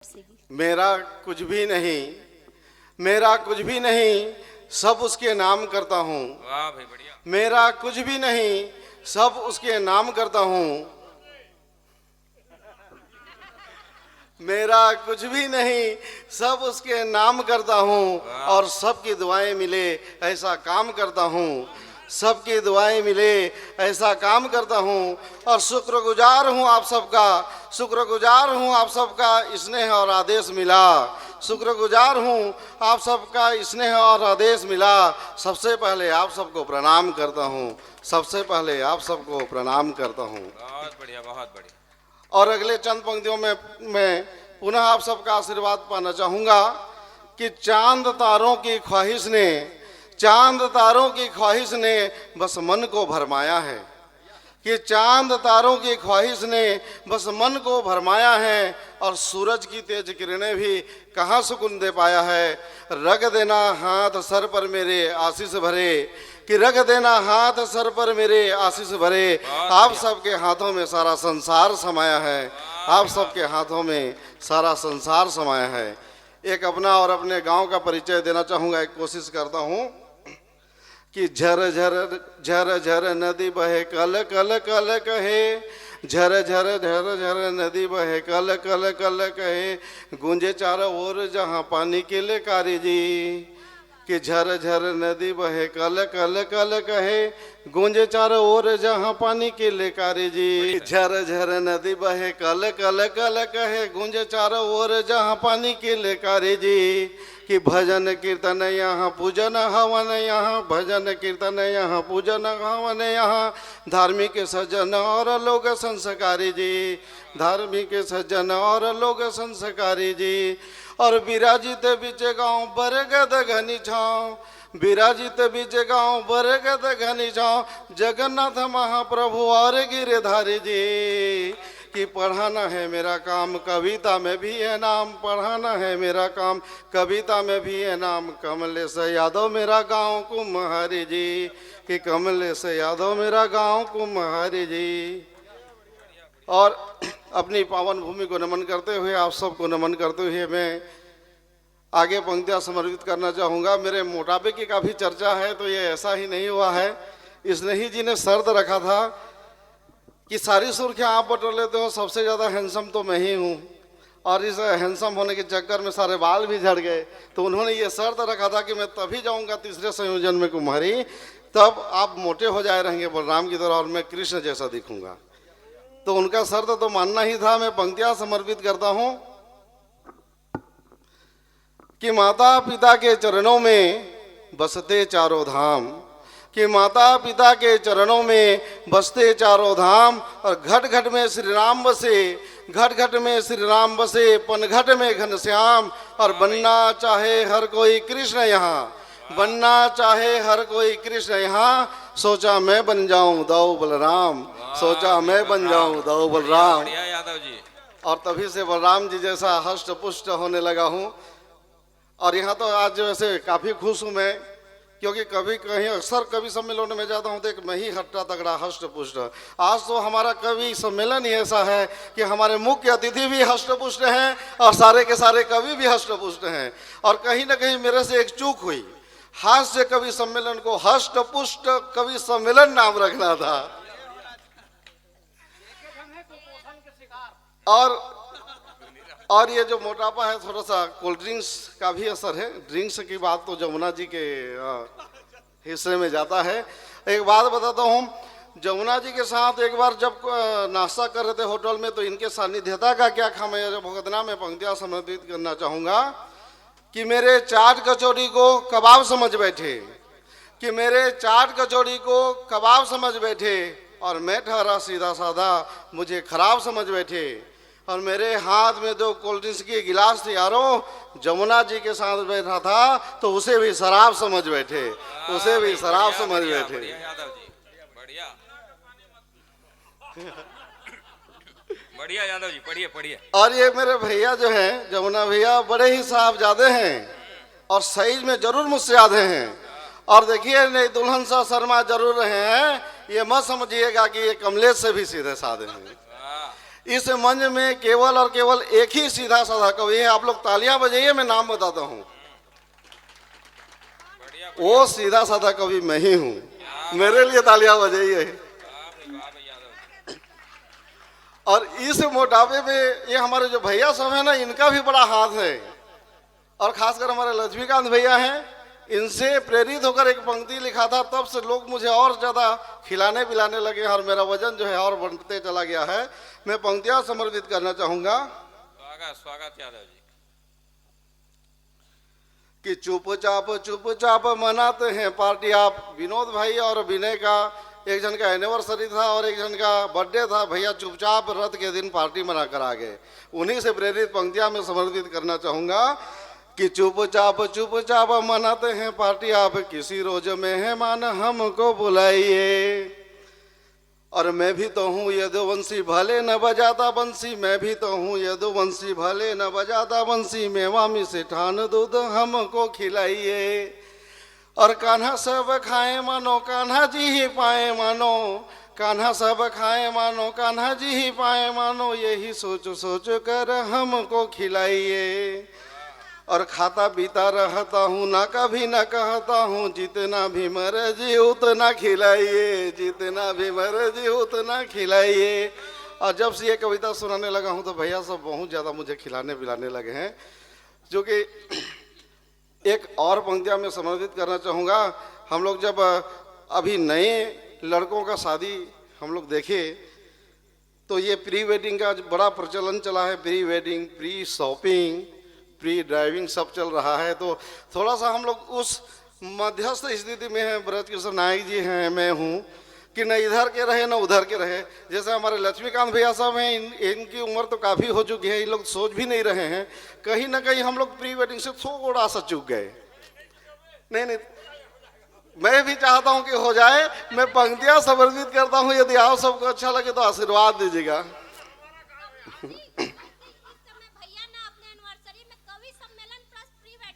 मेरा कुछ भी नहीं, मेरा कुछ भी नहीं, सब उसके नाम करता हूँ। वाह भाई बढ़िया। मेरा कुछ भी नहीं, सब उसके नाम करता हूँ। मेरा कुछ भी नहीं, सब उसके नाम करता हूँ और सबकी दुआएं मिले ऐसा काम करता हूँ। सबकी दुआएं मिले ऐसा काम करता हूँ और शुक्रगुजार हूँ आप सबका, शुक्रगुजार हूँ आप सबका स्नेह और आदेश मिला। शुक्रगुजार हूँ आप सबका स्नेह और आदेश मिला। सबसे पहले आप सबको प्रणाम करता हूँ, सबसे पहले आप सबको प्रणाम करता हूँ। बहुत बढ़िया, बहुत बढ़िया। और अगले चंद पंक्तियों में मैं पुनः आप सबका आशीर्वाद पाना चाहूँगा कि चांद तारों की ख्वाहिश ने, चांद तारों की ख्वाहिश ने बस मन को भरमाया है। कि चांद तारों की ख्वाहिश ने बस मन को भरमाया है और सूरज की तेज किरणें भी कहाँ सुकून दे पाया है। रख देना हाथ सर पर मेरे आशीष भरे, कि रख देना हाथ सर पर मेरे आशीष भरे। आप सबके हाथों में सारा संसार समाया है, आप सबके हाथों में सारा संसार समाया है। एक अपना और अपने गांव का परिचय देना चाहूँगा, एक कोशिश करता हूँ कि झर झर झर झर नदी बहे कल कल कल कहे, झर झर झर झर नदी बहे कल कल कल कहे, गूंजे चारों ओर जहाँ पानी के लेकारी जी। कि झर झर नदी बहे कल कल कल कहे, गूंजे चारों ओर जहाँ पानी के लेकारी जी। झर झर नदी बहे कल कल कल कहे, गूंजे चारों ओर जहाँ पानी के लेकारी जी। कि भजन कीर्तन यहाँ पूजन हवन यहाँ, भजन कीर्तन यहाँ पूजन हवन यहाँ, धार्मिक सज्जन और लोग संस्कारी जी, धार्मिक सज्जन और लोग संस्कारी जी। और विराजित बीच गाँव बरगद घनी छाँव, विराजित बीच गाँव बरगद घनी छाँव, जगन्नाथ महाप्रभु और गिरधारी जी। कि पढ़ाना है मेरा काम कविता में भी है नाम, पढ़ाना है मेरा काम कविता में भी है नाम, कमलेश यादव मेरा गांव कुम्हारी जी। कि कमलेश यादव मेरा गांव कुम्हारी जी। और अपनी पावन भूमि को नमन करते हुए, आप सबको नमन करते हुए मैं आगे पंक्तियां समर्पित करना चाहूँगा। मेरे मोटापे की काफ़ी चर्चा है, तो ये ऐसा ही नहीं हुआ है। स्नेही जी ने शर्त रखा था कि सारी सुर्खियाँ आप बटोर लेते हो, सबसे ज़्यादा हैंडसम तो मैं ही हूँ, और इस हैंडसम होने के चक्कर में सारे बाल भी झड़ गए। तो उन्होंने ये शर्त रखा था कि मैं तभी जाऊँगा तीसरे संयोजन में कुम्हारी, तब आप मोटे हो जाए रहेंगे बलराम की तरह और मैं कृष्ण जैसा दिखूंगा। तो उनका शर्त तो मानना ही था। मैं पंक्तियाँ समर्पित करता हूँ कि माता पिता के चरणों में बसते चारों धाम, कि माता पिता के चरणों में बसते चारों धाम, और घट घट में श्री राम बसे, घट घट में श्री राम बसे, पन घट में घनश्याम। और बनना चाहे हर कोई कृष्ण यहाँ, बनना चाहे हर कोई कृष्ण यहाँ, सोचा मैं बन जाऊं दाऊ बलराम, सोचा मैं बन जाऊं दाऊ बलराम। यादव जी। और तभी से बलराम जी जैसा हष्ट पुष्ट होने लगा हूँ। और यहाँ तो आज वैसे काफ़ी खुश हूँ मैं, क्योंकि कभी कहीं अक्सर कवि सम्मेलन में जाता हूँ तो एक मैं ही हट्टा तगड़ा हष्ट पुष्ट। आज तो हमारा कवि सम्मेलन ही ऐसा है कि हमारे मुख्य अतिथि भी हष्ट पुष्ट हैं और सारे के सारे कवि भी हष्ट पुष्ट हैं। और कहीं ना कहीं मेरे से एक चूक हुई, हास्य कवि सम्मेलन को हष्ट पुष्ट कवि सम्मेलन नाम रखना था। और ये जो मोटापा है, थोड़ा सा कोल्ड ड्रिंक्स का भी असर है। ड्रिंक्स की बात तो जमुना जी के हिस्से में जाता है। एक बात बताता हूँ, जमुना जी के साथ एक बार जब नाश्ता कर रहे थे होटल में, तो इनके सानिध्यता का क्या खामियाजा भुगतना में पंक्तियाँ समर्पित करना चाहूँगा। कि मेरे चाट कचौड़ी को कबाब समझ बैठे, कि मेरे चाट कचौड़ी को कबाब समझ बैठे, और मैं ठहरा सीधा साधा मुझे खराब समझ बैठे। और मेरे हाथ में 2 कोल्ड ड्रिंक्स की गिलास थी यारों, जमुना जी के साथ बैठा था तो उसे भी शराब समझ बैठे, उसे भी शराब समझ बैठे। बढ़िया यादव जी, पढ़िए पढ़िए। और ये मेरे भैया जो हैं जमुना भैया, बड़े ही साहबजादे हैं और साइज में जरूर मुझसे आधे हैं। और देखिए नहीं दुल्हन सा शर्मा जरूर रहे हैं, ये मत समझिएगा कि ये कमलेश से भी सीधे साधे हैं। इस मंच में केवल और केवल एक ही सीधा साधा कवि है। आप लोग तालियां बजाइए, मैं नाम बताता हूं। बढ़िया वो सीधा साधा कवि मैं ही हूं। मेरे लिए तालियां बजाइए। वाह भाई यादव जी। और इस मोटापे में ये हमारे जो भैया सब है ना, इनका भी बड़ा हाथ है। और खासकर हमारे लक्ष्मीकांत भैया हैं, इनसे प्रेरित होकर एक पंक्ति लिखा था, तब से लोग मुझे और ज्यादा खिलाने पिलाने लगे और मेरा वजन जो है और बढ़ते चला गया है। मैं पंक्तियां समर्पित करना चाहूंगा स्वागत स्वागत यादव जी। कि चुपचाप मनाते हैं पार्टी। आप विनोद भाई और विनय का एक जन का एनिवर्सरी था और एक जन का बर्थडे था। भैया चुपचाप रथ के दिन पार्टी मना कर आ गए। उन्हीं से प्रेरित पंक्तियां मैं समर्पित करना चाहूंगा कि चुपचाप मनाते हैं पार्टी। आप किसी रोज मेहमान हमको बुलाइए। और मैं भी तो हूँ यदुवंशी, भले न बजाता बंसी। मैं भी तो हूँ यदुवंशी, भले न बजाता बंसी। मेवामी से ठान दूध हमको खिलाइए। और कान्हा सब खाए मानो कान्हा जी ही पाए मानो। कान्हा सब खाए मानो कान्हा जी ही पाए मानो। यही सोच कर हमको खिलाइए। और खाता पीता रहता हूँ, ना कभी ना कहता हूँ, जितना भी मर्जी उतना खिलाइए। जितना भी मर्जी उतना खिलाइए। और जब से ये कविता सुनाने लगा हूँ तो भैया सब बहुत ज़्यादा मुझे खिलाने पिलाने लगे हैं। जो कि एक और पंक्तियाँ मैं समर्पित करना चाहूँगा। हम लोग जब अभी नए लड़कों का शादी हम लोग देखे तो ये प्री वेडिंग का बड़ा प्रचलन चला है। Pre wedding, pre shopping, pre driving सब चल रहा है। तो थोड़ा सा हम लोग उस मध्यस्थ स्थिति में हैं। ब्रज कृष्ण नायक जी हैं, मैं हूँ, कि न इधर के रहे न उधर के रहे। जैसे हमारे लक्ष्मीकांत भैया साहब हैं, इनकी उम्र तो काफ़ी हो चुकी है, ये लोग सोच भी नहीं रहे हैं। कहीं ना कहीं हम लोग प्री वेडिंग से थोड़ा सा चूक गए। नहीं, मैं भी चाहता हूँ कि हो जाए। मैं पंक्तियाँ समर्पित करता हूँ। यदि आप सबको अच्छा लगे तो आशीर्वाद दीजिएगा।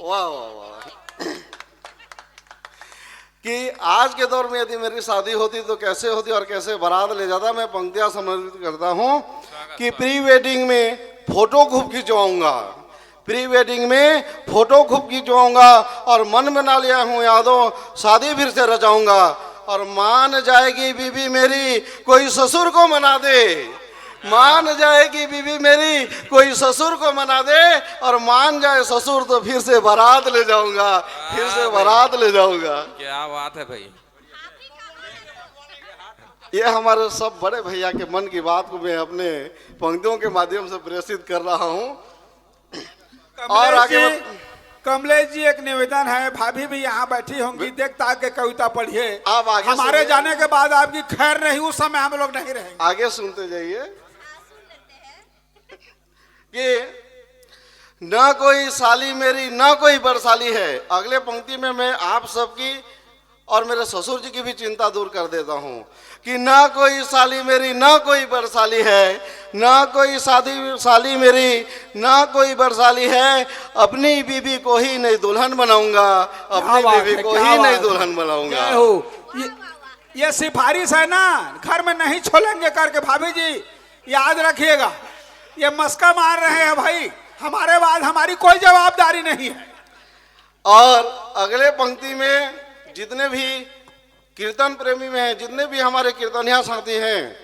वाह वाह वाह। कि आज के दौर में यदि मेरी शादी होती तो कैसे होती और कैसे बारात ले जाता। मैं पंक्तियां समर्पित करता हूं कि प्री वेडिंग में फोटो खूब खिंचवाऊंगा। प्री वेडिंग में फोटो खूब खिंचवाऊंगा। और मन बना लिया हूं यादों, शादी फिर से रचाऊंगा। और मान जाएगी बीबी मेरी, कोई ससुर को मना दे। मान जाएगी बीबी मेरी, कोई ससुर को मना दे। और मान जाए ससुर तो फिर से बारात ले जाऊंगा। फिर से बारात ले जाऊंगा। क्या बात है भाई। ये हमारे सब बड़े भैया के मन की बात को मैं अपने पंक्तियों के माध्यम से प्रेषित कर रहा हूँ। और आगे कमलेश जी, एक निवेदन है, भाभी भी यहाँ बैठी होंगी, देखता के कविता पढ़िए। आप आगे हमारे जाने के बाद आपकी खैर नहीं, उस समय हम लोग नहीं रहेंगे। आगे सुनते जाइए कि न कोई साली मेरी न कोई बरसाली है। अगले पंक्ति में मैं आप सबकी और मेरे ससुर जी की भी चिंता दूर कर देता हूँ कि ना कोई साली मेरी ना कोई बरसाली है। ना कोई साली मेरी ना कोई बरसाली है। अपनी बीबी को ही नहीं दुल्हन बनाऊंगा। अपनी बीबी को ही नहीं दुल्हन बनाऊंगा। ये सिफारिश है ना, घर में नहीं छोलेंगे करके। भाभी जी याद रखिएगा, ये मस्का मार रहे हैं भाई। हमारे बाद हमारी कोई जवाबदारी नहीं है। और अगले पंक्ति में जितने भी कीर्तन प्रेमी में हैं, जितने भी हमारे कीर्तनिया साथी हैं,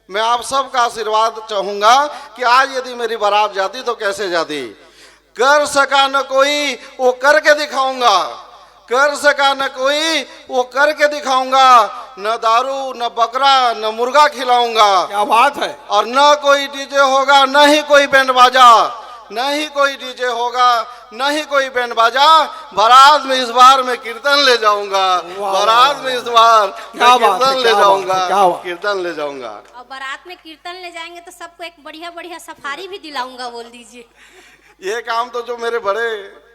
मैं आप सबका आशीर्वाद चाहूंगा कि आज यदि मेरी बारात जाती तो कैसे जाती। कर सका न कोई वो करके दिखाऊंगा। कर सका न कोई वो करके दिखाऊंगा। न दारू न बकरा न मुर्गा खिलाऊंगा। क्या बात है। और न कोई डीजे होगा न ही कोई बैंड बाजा। न ही कोई डीजे होगा न ही कोई बैंड बाजा। बारात में इस बार मैं कीर्तन ले जाऊंगा। बारात में इस बार कीर्तन ले जाऊंगा। कीर्तन ले जाऊंगा। और बारात में कीर्तन ले जाएंगे तो सबको एक बढ़िया बढ़िया सफारी भी दिलाऊंगा। बोल दीजिए। ये काम तो जो मेरे बड़े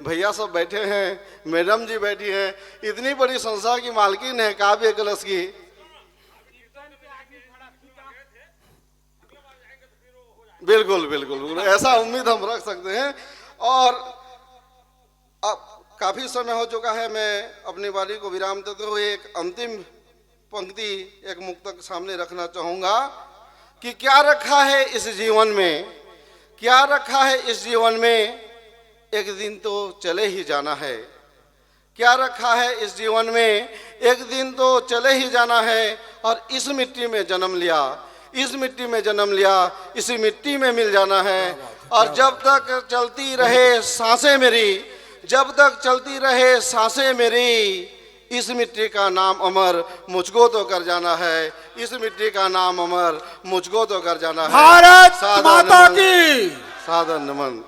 भैया सब बैठे हैं, मैडम जी बैठी हैं, इतनी बड़ी संस्था की मालकिन है काव्य कलश की। बिल्कुल बिल्कुल ऐसा उम्मीद हम रख सकते हैं। और अब काफी समय हो चुका है, मैं अपनी वाणी को विराम देते हुए एक अंतिम पंक्ति, एक मुक्तक सामने रखना चाहूंगा कि क्या रखा है इस जीवन में, क्या रखा है इस जीवन में, एक दिन तो चले ही जाना है। क्या रखा है इस जीवन में, एक दिन तो चले ही जाना है। और इस मिट्टी में जन्म लिया, इस मिट्टी में जन्म लिया, इसी मिट्टी में मिल जाना है। और जब तक चलती रहे सांसें मेरी, जब तक चलती रहे सांसें मेरी, इस मिट्टी का नाम अमर मुझको तो कर जाना है, इस मिट्टी का नाम अमर मुझको तो कर जाना है। भारत सादर माता नमन, की सादर नमन।